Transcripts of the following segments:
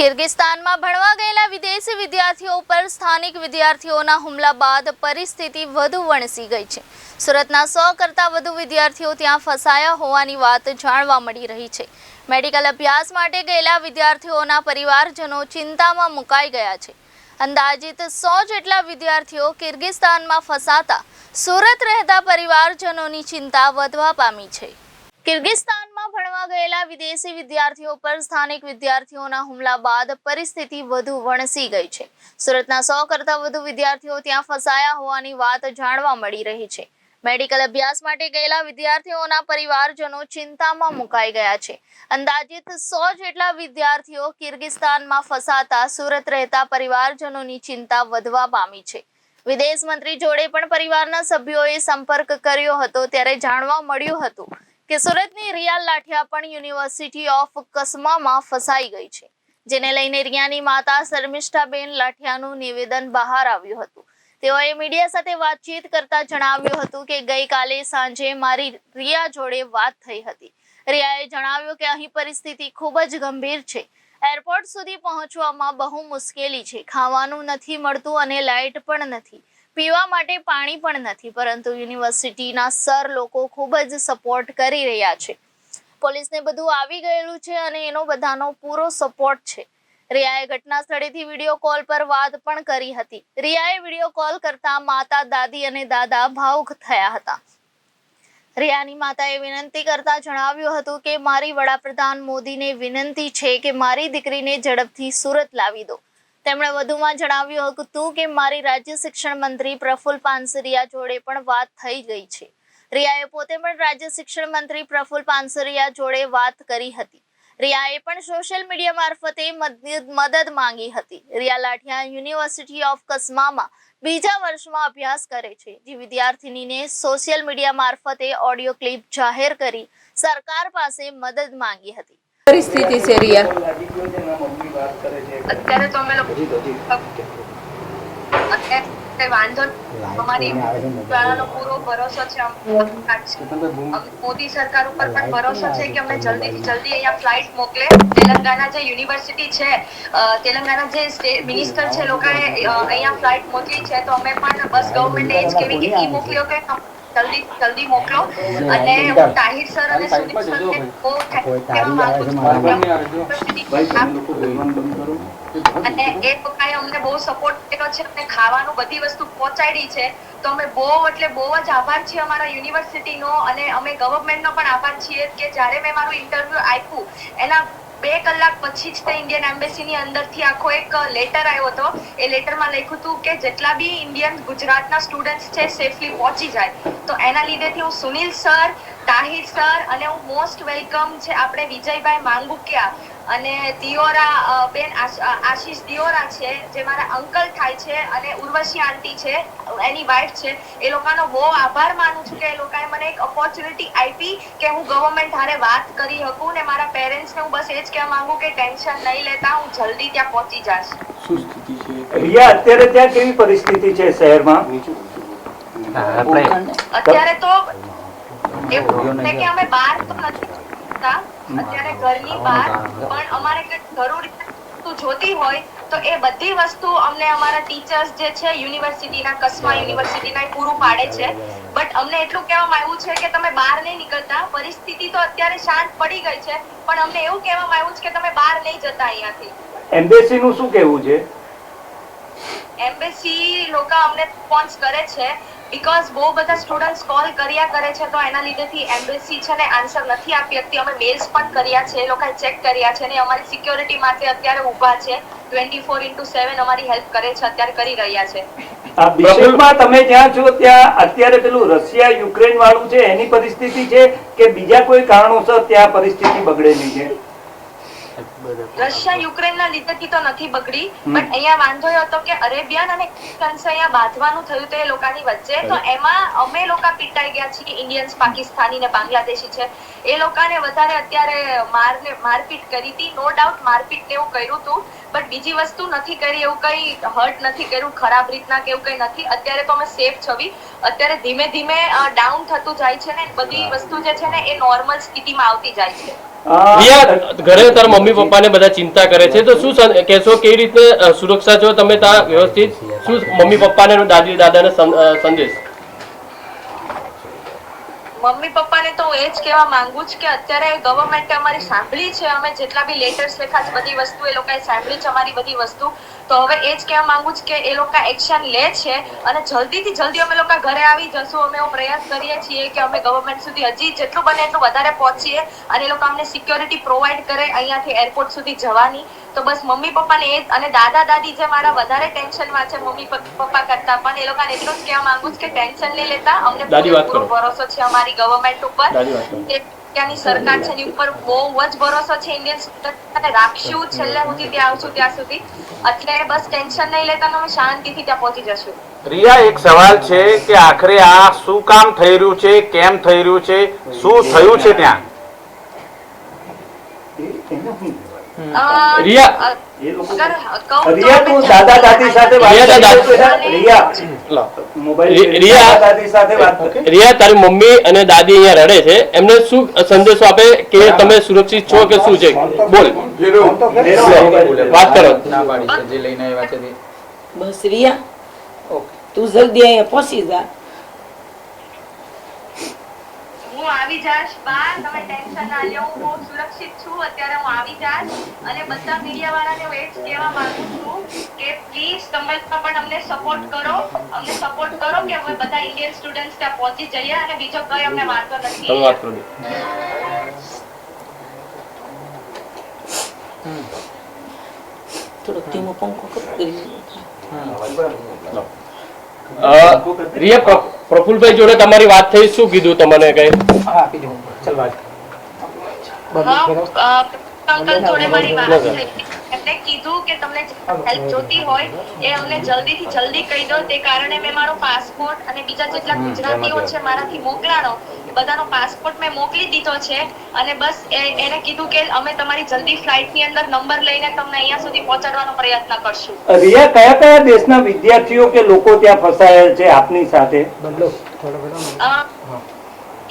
કિર્ગિસ્તાનમાં ભણવા ગયેલા વિદેશી વિદ્યાર્થીઓ પર સ્થાનિક વિદ્યાર્થીઓના હુમલા બાદ પરિસ્થિતિ વધુ વણસી ગઈ છે। સુરતના 100 કરતાં વધુ વિદ્યાર્થીઓ ત્યાં ફસાયા હોવાની વાત જાણવા મળી રહી છે। મેડિકલ અભ્યાસ માટે ગયેલા વિદ્યાર્થીઓના પરિવારજનો ચિંતામાં મુકાઈ ગયા છે। અંદાજિત 100 જેટલા વિદ્યાર્થીઓ કિર્ગિસ્તાનમાં ફસાતા સુરત રહેતા પરિવારજનોની ચિંતા વધવા પામી છે। કિર્ગિસ્તાનમાં ભણવા ગયેલા વિદેશી વિદ્યાર્થીઓ પર સ્થાનિક વિદ્યાર્થીઓના હુમલા બાદ પરિસ્થિતિ વધુ વણસી ગઈ છે। સુરતના 100 કરતાં વધુ વિદ્યાર્થીઓ ત્યાં ફસાયા હોવાની વાત જાણવા મળી રહી છે। મેડિકલ અભ્યાસ માટે ગયેલા વિદ્યાર્થીઓના પરિવારજનો ચિંતામાં મુકાઈ ગયા છે। અંદાજિત 100 જેટલા વિદ્યાર્થીઓ કિર્ગિસ્તાનમાં ફસાતા સુરત રહેતા પરિવારજનોની ચિંતા વધવા પામી છે। વિદેશ મંત્રી જોડે પણ પરિવારના સભ્યોએ સંપર્ક કર્યો હતો ત્યારે જાણવા મળ્યું હતું કે સુરતની રિયા લાઠિયા પણ યુનિવર્સિટી ઓફ કસમામાં ફસાઈ ગઈ છે, જેને લઈને રિયાની માતા શર્મિષ્ઠાબેન લાઠિયાનું નિવેદન બહાર આવ્યું હતું। તેઓએ મીડિયા સાથે વાતચીત કરતા જણાવ્યું હતું કે ગઈકાલે સાંજે મારી રિયા જોડે વાત થઈ હતી। રિયાએ જણાવ્યું કે અહીં પરિસ્થિતિ ખૂબ જ ગંભીર છે। એરપોર્ટ સુધી પહોંચવામાં બહુ મુશ્કેલી છે। ખાવાનું નથી મળતું અને લાઇટ પણ નથી, પીવા માટે પાણી પણ નથી, પરંતુ યુનિવર્સિટીના સર લોકો ખૂબ જ સપોર્ટ કરી રહ્યા છે। પોલીસને બધું આવી ગયેલું છે અને એનો બધાનો પૂરો સપોર્ટ છે। રિયાએ ઘટના સ્થળેથી વિડીયો કોલ પર વાત પણ કરી હતી। રિયાએ વિડીયો કોલ કરતા માતા, દાદી અને દાદા ભાવુક થયા હતા। રિયાની માતાએ વિનંતી કરતા જણાવ્યું હતું કે મારી વડાપ્રધાન મોદીને વિનંતી છે કે મારી દીકરીને ઝડપથી સુરત લાવી દો। તેમણે વધુમાં જણાવ્યું હતું કે મારી રાજ્ય શિક્ષણ મંત્રી પ્રફુલ પાનસરિયા જોડે પણ વાત થઈ ગઈ છે। રિયાએ પોતે પણ રાજ્ય શિક્ષણ મંત્રી પ્રફુલ પાનસરિયા જોડે વાત કરી હતી। રિયાએ પણ સોશિયલ મીડિયા મારફતે મદદ માંગી હતી। રિયા લાઠિયા યુનિવર્સિટી ઓફ કસમામાં બીજા વર્ષમાં અભ્યાસ કરે છે, જે વિદ્યાર્થીનીને સોશિયલ મીડિયા મારફતે ઓડિયો ક્લિપ જાહેર કરી સરકાર પાસે મદદ માંગી હતી। પરિસ્થિતિ છે રિયા? અત્યારે તો અમે લોકો અત્યારે વાંધો અમારી વાળાનો પૂરો ભરોસો છે। મોદી સરકાર ઉપર પણ ભરોસો છે કે અમને જલ્દીથી જલ્દી અહીંયા ફ્લાઇટ મોકલે। તેલંગાના જે યુનિવર્સિટી છે, તેલંગાના જે મિનિસ્ટર છે લોકોએ અહીંયા ફ્લાઇટ મોકલી છે, તો અમે પણ બસ ગવર્મેન્ટને એ જ કહેવી કે ઈ મોકલ્યો કે જલ્દી મોકલો। અને હું તાહિર સર અને સુનિલ સરને બહુ કહેવા માંગુ છું અને એ લોકોએ અમને બહુ સપોર્ટ કર્યો છે અને ખાવાનું બધી વસ્તુ પહોંચાડી છે। તો અમે બહુ એટલે બહુ જ આભાર છીએ અમારા યુનિવર્સિટીનો અને અમે ગવર્મેન્ટનો પણ આભાર છીએ કે જ્યારે મેં મારું ઇન્ટરવ્યુ આપ્યું એના 2 કલાક પછી જ તે ઇન્ડિયન એમ્બેસીની અંદરથી આખો એક લેટર આવ્યો હતો। એ લેટરમાં લખ્યું હતું કે જેટલા બી ઇન્ડિયન ગુજરાતના સ્ટુડન્ટ્સ છે સેફલી પહોંચી જાય। તો એના લીધેથી હું સુનિલ સર, તાહિર સર અને હું મોસ્ટ વેલકમ છે આપણે વિજયભાઈ માંગુકિયા અને દિયોરા બેન આશીષ દિયોરા છે, જે મારા અંકલ થાય છે, અને ઉર્વશી આંટી છે એની વાઇફ છે। એ લોકોનો બહુ આભાર માનું છું કે એ લોકોએ મને એક ઓપોર્ચ્યુનિટી આપી કે હું ગવર્મેન્ટ હારે વાત કરી શકું ને મારા પેરેન્ટ્સને હું બસ એ જ કહેવા માંગુ કે ટેન્શન નહીં લેતા, હું જલ્દી ત્યાં પહોંચી જઈશ। શું સ્થિતિ છે રિયા અત્યારે? ત્યાં કેવી પરિસ્થિતિ છે શહેરમાં? અત્યારે તો એવું છે કે અમે બહાર તો નથી અત્યારે ઘરની બહાર, પણ અમારે કંઈક જરૂરી જોતી હોય તો એ બધી વસ્તુ અમને અમારા ટીચર્સ જે છે યુનિવર્સિટીના, કસમા યુનિવર્સિટીના પૂરું પાડે છે। બટ અમને એટલું કહેવામાં આવ્યું છે કે તમે બહાર નહીં નીકળતા। પરિસ્થિતિ તો અત્યારે શાંત પડી ગઈ છે, પણ અમને એવું કહેવામાં આવ્યું છે કે તમે બહાર નહીં જતા અહીંયાથી। એમ્બેસીનું શું કહેવું છે? એમ્બેસી લોકો અમને રિસ્પોન્સ કરે છે બીકોઝ બહુ બધા સ્ટુડન્ટ્સ કોલ કર્યા કરે છે, તો એના લીધેથી એમ્બેસી છે ને આન્સર નથી આપી શકતી। અમે મેલ્સ પણ કર્યા છે, એ લોકોએ ચેક કર્યા છે ને અમારી સિક્યોરિટી માટે અત્યારે ઊભા છે, 24/7 અમારી હેલ્પ કરે છે, અત્યારે કરી રહ્યા છે। આ બિશેફમાં તમે જ્યાં છો ત્યાં અત્યારે પેલું રશિયા યુક્રેન વાળું છે એની પરિસ્થિતિ છે કે બીજા કોઈ કારણોસર ત્યાં પરિસ્થિતિ બગડેલી છે? રશિયા યુક્રેનના લીધેથી તો નથી બગડી, બટ અહીંયા વાંધો એ હતો કે અરેબિયન અને અહીંયા બાંધવાનું થયું તો એ લોકોની વચ્ચે, તો એમાં અમે લોકો પીટાઈ ગયા છીએ। ઇન્ડિયન્સ, પાકિસ્તાની ને બાંગ્લાદેશી છે, એ લોકોને વધારે અત્યારે મારપીટ કરી હતી। નો ડાઉટ મારપીટ ને એવું કર્યું હતું, બટ બીજી વસ્તુ નથી કરી, એવું કઈ હર્ટ નથી કર્યું ખરાબ રીતના કે એવું કઈ નથી। અત્યારે તો અમે સેફ છવી। અત્યારે ધીમે ધીમે ડાઉન થતું જાય છે ને બધી વસ્તુ જે છે ને એ નોર્મલ સ્થિતિમાં આવતી જાય છે। રિયા, ઘરે તારા મમ્મી પપ્પાને બધા ચિંતા કરે છે, તો શું કહેશો, કેવી રીતે સુરક્ષા છો તમે ત્યાં વ્યવસ્થિત? શું મમ્મી પપ્પાને દાદી દાદાને સંદેશ? મમ્મી પપ્પાને તો હું એ જ કહેવા માંગુ છું કે અત્યારે ગવર્મેન્ટે અમારી સાંભળી છે, અમે જેટલા બી લેટર્સ લખ્યા છે બધી વસ્તુ એ લોકોએ સાંભળી છે અમારી બધી વસ્તુ. તો હવે એ જ કહેવા માંગુ છું કે એ લોકો એક્શન લે છે અને જલ્દીથી જલ્દી અમે લોકો ઘરે આવી જશું. અમે એવો પ્રયાસ કરીએ છીએ કે અમે ગવર્મેન્ટ સુધી હજી જેટલું બને એટલું વધારે પહોંચીએ અને એ લોકો અમને સિક્યોરિટી પ્રોવાઈડ કરે અહીંયાથી એરપોર્ટ સુધી જવાની. તો બસ મમ્મી પપ્પાને એ અને દાદા દાદી જે મારા વધારે ટેન્શનમાં છે મમ્મી પપ્પા કરતા, પણ એ લોકોને એટલું જ કહેવા માંગુ છું કે ટેન્શન નહીં લેતા, અમને પૂરો ભરોસો છે અમારી ગવર્મેન્ટ ઉપર, ત્યાંની સરકાર છે એની ઉપર બહુ જ ભરોસો છે. ઇન્ડિયન સ્ટુડન્ટ રાખશું છેલ્લે સુધી ત્યાં આવશું ત્યાં સુધી, એટલે બસ ટેન્શન નહીં લેતા, અમે શાંતિથી ત્યાં પહોંચી જશું. રિયા, એક સવાલ છે કે આખરે આ શું કામ થઈ રહ્યું છે, કેમ થઈ રહ્યું છે, શું થયું છે ત્યાં? રિયા, રિયા, તું દાદા દાદી સાથે વાત કર. રિયા, તારી મમ્મી અને દાદી અહીંયા રડે છે, એમને શું સંદેશો આપે કે તમે સુરક્ષિત છો કે શું છે? બોલ, વાત કરો. બસ રિયા, તું જલ્દી અહીંયા પહોંચી જા. હું આવી જાશ બા, તમે ટેન્શન ના લ્યો, હું બહુ સુરક્ષિત છું અત્યારે. હું આવી જાશ અને બધા મીડિયા વાળાને હું એ જ કહેવા માંગુ છું કે પ્લીઝ તમે પણ અમને સપોર્ટ કરો કે અમે બધા ઇન્ડિયન સ્ટુડન્ટ્સ ત્યાં પહોંચી જઈએ અને બીજો કઈ અમને વાંધો નથી. વાત કરો. થોડોક ધીમો પંખો કરી. રિયા, પ્રફુલભાઈ જોડે તમારી વાત થઈ, શું કીધું તમને? કઈ અંકલ જોડે મારી વાત થઈ, એમને કીધું કે તમને હેલ્પ જોતી હોય એ અમને જલ્દીથી જલ્દી કહી દો. તે કારણે મેં મારો પાસપોર્ટ અને બીજા જેટલા ગુજરાતીઓ છે મારાથી મોકલાણો, બધાનો પાસપોર્ટ મેં મોકલી દીધો છે અને બસ એને કીધું કે અમે તમારી જલ્દી ફ્લાઇટ ની અંદર નંબર લઈને તમને અહીંયા સુધી પહોંચાડવાનો પ્રયત્ન કરશું. રિયા, કયા કયા દેશના વિદ્યાર્થીઓ કે લોકો ત્યાં ફસાયેલ છે આપની સાથે?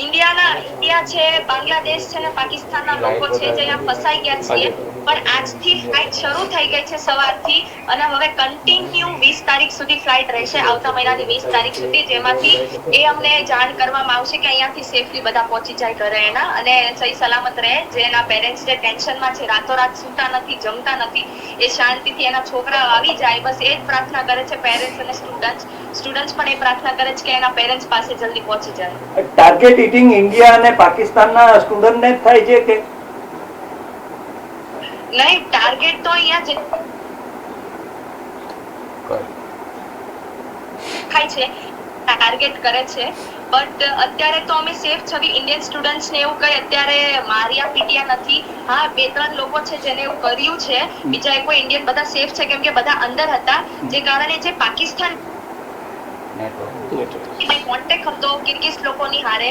ઇન્ડિયા છે, બાંગ્લાદેશ છે ને પાકિસ્તાનના લોકો છે જે અહીંયા ફસાઈ ગયા છીએ. પણ આજથી ફ્લાઇટ શરૂ થઈ ગઈ છે સવારથી અને હવે કન્ટિન્યુ 20 તારીખ સુધી ફ્લાઇટ રહેશે, આવતા મહિનાની 20 તારીખ સુધી, જેમાંથી એ અમને જાણ કરવામાં આવશે કે અહીંયાથી સેફલી બધા પહોંચી જાય ઘરે એના અને સહી સલામત રહે. જેના પેરેન્ટ્સ જે ટેન્શનમાં છે, રાતોરાત સૂતા નથી, જમતા નથી, એ શાંતિથી એના છોકરા આવી જાય, બસ એ જ પ્રાર્થના કરે છે પેરેન્ટ્સ અને સ્ટુડન્ટ્સ પણ એ પ્રાર્થના કરે છે કે એના પેરેન્ટ્સ પાસે જલ્દી પહોંચી જાય. ટાર્ગેટ ઈટિંગ ઇન્ડિયા અને પાકિસ્તાનના સ્ટુડન્ટને જ થાય છે કે નહીં? ટાર્ગેટ તો અહીંયા જે થાય છે ટાર્ગેટ કરે છે, બટ અત્યારે તો અમે સેફ છવી. ઇન્ડિયન સ્ટુડન્ટ્સ ને એવું કઈ અત્યારે માર્યા પીટ્યા નથી. હા, 2-3 લોકો છે જેને એવું કર્યું છે, બીજા કોઈ ઇન્ડિયન બધા સેફ છે કેમ કે બધા અંદર હતા, જે કારણે જે પાકિસ્તાન કોન્ટેક્ટ હતો કિર્ગિઝ લોકોની હારે,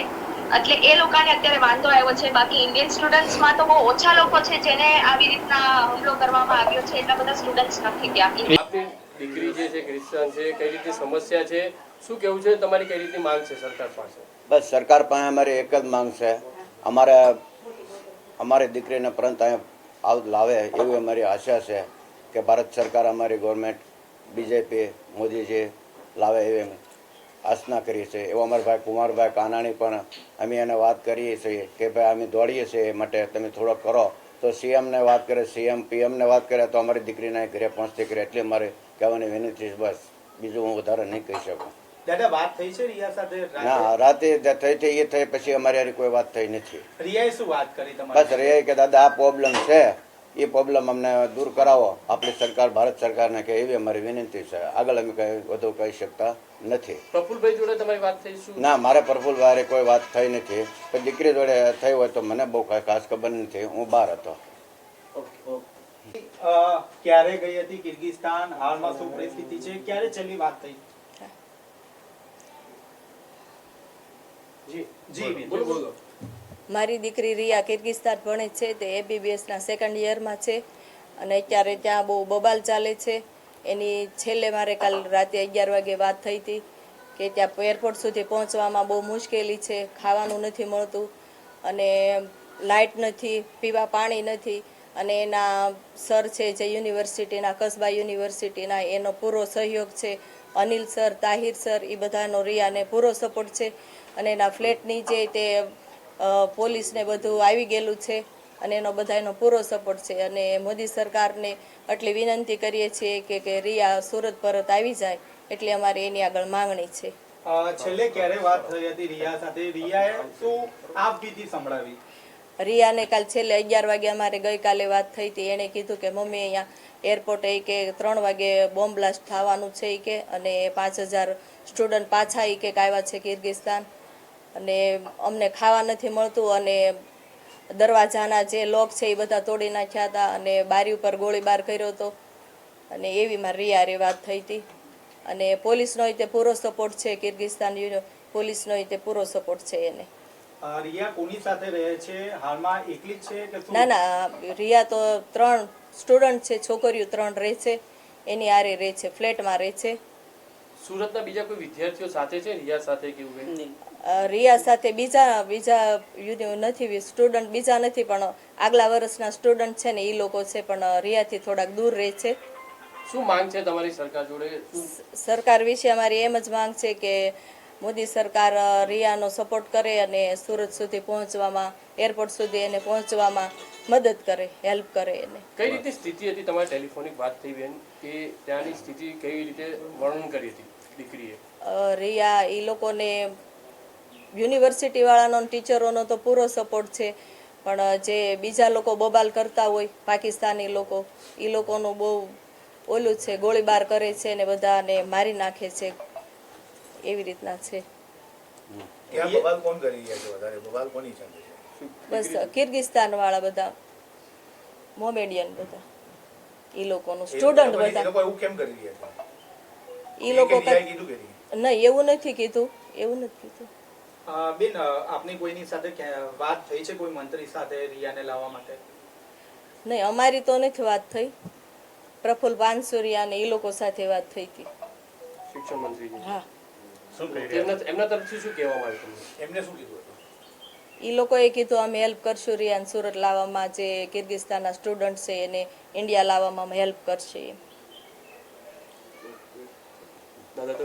એટલે એ લોકોને અત્યારે વાંધો આવ્યો છે. બાકી ઇન્ડિયન સ્ટુડન્ટ્સમાં તો બહુ ઓછા લોકો છે જેને આવી રીતના હુમલો કરવામાં આવ્યો છે, એટલા બધા સ્ટુડન્ટ્સ નથી ત્યાં. આપની દીકરી જે છે ક્રિશ્ચન છે, કઈ રીતની સમસ્યા છે, શું કેવું છે તમારી, કઈ રીતની માંગ છે સરકાર પાસે? બસ સરકાર પાસે અમારી એક જ માંગ છે, અમારી દીકરીને પરત અહીંયા લાવે એવી અમારી આશા છે કે ભારત સરકાર, અમારી ગવર્મેન્ટ, બીજેપી, મોદીજી લાવે એવી આશના કરી છે. એવો અમારા ભાઈ કુમારભાઈ કાનાણી પણ અમે એને વાત કરીએ છીએ કે ભાઈ અમે દોડીએ છીએ એ માટે તમે થોડો કરો. તો સીએમને વાત કરે, સીએમ પીએમને વાત કરે તો અમારી દીકરીને ઘરે પહોંચતી કરે. એટલે મારે કહેવાની વિનંતી છે, બસ બીજું હું વધારે નહીં કહી શકું. દાદા, વાત થઈ છે રિયા સાથે? ના, રાતે થઈ એ થઈ પછી અમારી હારી કોઈ વાત થઈ નથી. રિયાએ શું વાત કરી તમારી? બસ રિયાએ કે દાદા આ પ્રોબ્લેમ છે, એ પ્રોબ્લેમ અમને દૂર કરાવો, આપણી સરકાર, ભારત સરકારને કે એવી અમારી વિનંતી છે. આગળ અમે કઈ વધુ કહી શકતા નથી. પ્રફુલભાઈ જોડે તમારી વાત થઈ? શું ના, મારે પ્રફુલભાઈ કોઈ વાત થઈ નથી, પણ દીકરી જોડે થઈ હોય તો મને બહુ ખાસ ખબર નથી, હું બહાર હતો. ક્યારે ગઈ હતી કિર્ગિસ્તાન? હાલમાં શું પરિસ્થિતિ છે? ક્યારે છેલ્લી વાત થઈ? મારી દીકરી રિયા કિર્ગિસ્તાન ભણે છે, તે એબીબીએસના 2nd યરમાં છે અને અત્યારે ત્યાં બહુ બબાલ ચાલે છે. એની છેલ્લે મારે કાલ રાતે 11 વાગે વાત થઈ હતી કે ત્યાં એરપોર્ટ સુધી પહોંચવામાં બહુ મુશ્કેલી છે, ખાવાનું નથી મળતું અને લાઇટ નથી, પીવા પાણી નથી, અને એના સર છે જે યુનિવર્સિટીના, કસબા યુનિવર્સિટીના, એનો પૂરો સહયોગ છે. અનિલ સર, તાહિર સર, એ બધાનો રિયાને પૂરો સપોર્ટ છે. અને એના ફ્લેટની જે તે પોલીસને બધું આવી ગયેલું છે, અને એનો બધાનો પૂરો સપોર્ટ છે. અને મોદી સરકારને આટલી વિનંતી કરીએ છીએ કે રિયા સુરત પરત આવી જાય, એટલે અમારે એની આગળ માંગણી છે. છેલ્લે ક્યારે વાત થઈ હતી રિયા સાથે? રિયાએ શું આપવીતી સંભળાવી? રિયાને કાલ છેલ્લે 11 વાગે અમારે ગઈકાલે વાત થઈ હતી. એણે કીધું કે મમ્મી અહીંયા એરપોર્ટે કે 3 વાગે બોમ્બ બ્લાસ્ટ થવાનું છે કે, અને 5000 સ્ટુડન્ટ પાછા કે આવ્યા છે કિર્ગિસ્તાન, અને અમને ખાવા નથી મળતું, અને દરવાજાના જે લોક છે એ બધા તોડી નાખ્યા હતા, અને બારી ઉપર ગોળીબાર કર્યો હતો. અને એવીમાં રિયારે વાત થઈ હતી. અને પોલીસનો તે પૂરો સપોર્ટ છે, કિર્ગિસ્તાન પોલીસનો તે પૂરો સપોર્ટ છે એને. રિયા કોની સાથે રહે છે હાલમાં? એકલી જ છે કે શું? ના ના, રિયા તો 3 સ્ટુડન્ટ છે, છોકરીઓ 3 રહે છે, એની આરે રહે છે, ફ્લેટમાં રહે છે. સુરતના બીજા કોઈ વિદ્યાર્થીઓ સાથે છે રિયા સાથે કે એવું કંઈ? રિયા સાથે બીજા નથી સ્ટુડન્ટ, બીજા નથી, પણ આગલા વર્ષના સ્ટુડન્ટ છે ને એ લોકો છે, પણ રિયાથી થોડાક દૂર રહે છે. શું માંગ છે તમારી સરકાર જોડે? સરકાર વિશે અમારી એમ જ માંગ છે કે મોદી સરકાર રિયાનો સપોર્ટ કરે અને સુરત સુધી પહોંચવામાં, એરપોર્ટ સુધી એને પહોંચવામાં મદદ કરે, હેલ્પ કરે એને. કઈ રીતે સ્થિતિ હતી તમારી? ટેલિફોનિક વાત થઈ બેન કે ત્યાંની સ્થિતિ કઈ રીતે વર્ણન કરી હતી દીકરીએ? રિયા એ લોકોને યુનિવર્સિટી વાળાનો, ટીચરોનો તો પૂરો સપોર્ટ છે, પણ જે બીજા લોકો બબાલ કરતા હોય, પાકિસ્તાની લોકો, એ લોકોનું બહુ ઓલું છે, ગોળીબાર કરે છે ને બધાને મારી નાખે છે, એવી રીતના છે. બબાલ કોણ કરી રહ્યા છે વધારે? બબાલ કોની ચાલે છે? બસ કિર્ગિસ્તાન વાળા બધા, મોમેડિયન બધા, એ લોકોનું સ્ટુડન્ટ બધા. લોકો એવું કેમ કરી રહ્યા છે? એ લોકો કીધું કે નહીં? નહીં, એવું નથી કીધું, એવું નથી કીધું. બેન, આપની કોઈની સાથે વાત થઈ છે, કોઈ મંત્રી સાથે રિયાને લાવવા માટે? નહીં, અમારી તો નથી વાત થઈ. પ્રફુલ્લ પાનસુરિયા ને એ લોકો સાથે વાત થઈ હતી. શિક્ષણ મંત્રી? હા. શું કહી રહ્યા છે? એમના તરફથી શું કહેવામાં આવ્યું તમને? એમને શું કીધું હતું? એ લોકોએ કીધું અમે હેલ્પ કરશું રિયાને સુરત લાવવામાં, જે કિર્ગિસ્તાનના સ્ટુડન્ટ છે એને ઇન્ડિયા લાવવામાં હેલ્પ કરશે. દાદા તો